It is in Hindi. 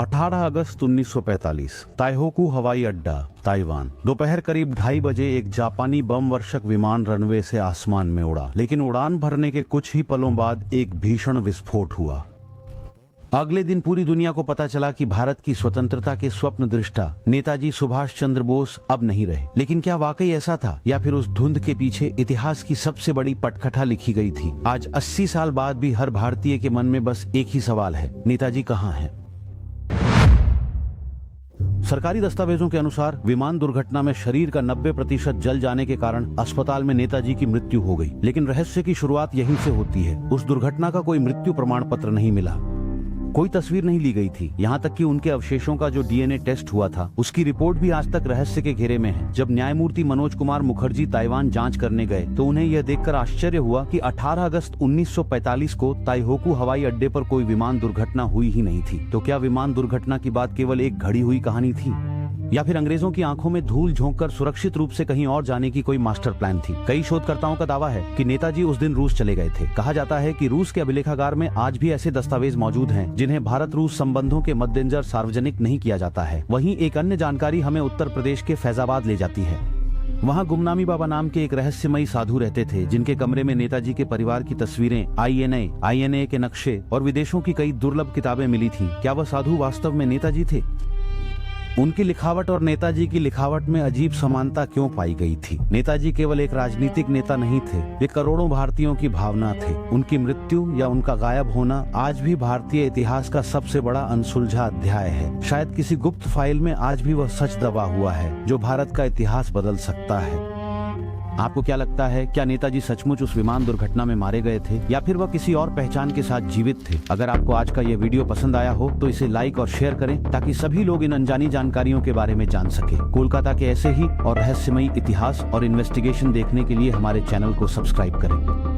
18 अगस्त 1945 ताइहोकू हवाई अड्डा, ताइवान। दोपहर करीब 2:30 बजे एक जापानी बम वर्षक विमान रनवे से आसमान में उड़ा, लेकिन उड़ान भरने के कुछ ही पलों बाद एक भीषण विस्फोट हुआ। अगले दिन पूरी दुनिया को पता चला कि भारत की स्वतंत्रता के स्वप्न दृष्टा नेताजी सुभाष चंद्र बोस अब नहीं रहे। लेकिन क्या वाकई ऐसा था, या फिर उस धुंध के पीछे इतिहास की सबसे बड़ी पटकथा लिखी गई थी? आज 80 साल बाद भी हर भारतीय के मन में बस एक ही सवाल है, नेताजी कहाँ हैं? सरकारी दस्तावेजों के अनुसार विमान दुर्घटना में शरीर का 90% जल जाने के कारण अस्पताल में नेताजी की मृत्यु हो गई। लेकिन रहस्य की शुरुआत यहीं से होती है। उस दुर्घटना का कोई मृत्यु प्रमाण पत्र नहीं मिला, कोई तस्वीर नहीं ली गई थी, यहाँ तक कि उनके अवशेषों का जो डीएनए टेस्ट हुआ था उसकी रिपोर्ट भी आज तक रहस्य के घेरे में है। जब न्यायमूर्ति मनोज कुमार मुखर्जी ताइवान जांच करने गए तो उन्हें यह देखकर आश्चर्य हुआ कि 18 अगस्त 1945 को ताइहोकू हवाई अड्डे पर कोई विमान दुर्घटना हुई ही नहीं थी। तो क्या विमान दुर्घटना की बात केवल एक घड़ी हुई कहानी थी, या फिर अंग्रेजों की आंखों में धूल झोंककर सुरक्षित रूप से कहीं और जाने की कोई मास्टर प्लान थी? कई शोधकर्ताओं का दावा है कि नेताजी उस दिन रूस चले गए थे। कहा जाता है कि रूस के अभिलेखागार में आज भी ऐसे दस्तावेज मौजूद हैं जिन्हें भारत रूस संबंधों के मद्देनजर सार्वजनिक नहीं किया जाता है। वहीं एक अन्य जानकारी हमें उत्तर प्रदेश के फैजाबाद ले जाती है। वहाँ गुमनामी बाबा नाम के एक रहस्यमयी साधु रहते थे, जिनके कमरे में नेताजी के परिवार की तस्वीरें, आईएनए के नक्शे और विदेशों की कई दुर्लभ किताबें मिली थीं। क्या वह साधु वास्तव में नेताजी थे? उनकी लिखावट और नेताजी की लिखावट में अजीब समानता क्यों पाई गई थी? नेताजी केवल एक राजनीतिक नेता नहीं थे, वे करोड़ों भारतीयों की भावना थे। उनकी मृत्यु या उनका गायब होना आज भी भारतीय इतिहास का सबसे बड़ा अनसुलझा अध्याय है। शायद किसी गुप्त फाइल में आज भी वह सच दबा हुआ है जो भारत का इतिहास बदल सकता है। आपको क्या लगता है, क्या नेताजी सचमुच उस विमान दुर्घटना में मारे गए थे, या फिर वह किसी और पहचान के साथ जीवित थे? अगर आपको आज का यह वीडियो पसंद आया हो तो इसे लाइक और शेयर करें, ताकि सभी लोग इन अनजानी जानकारियों के बारे में जान सके। कोलकाता के ऐसे ही और रहस्यमयी इतिहास और इन्वेस्टिगेशन देखने के लिए हमारे चैनल को सब्सक्राइब करें।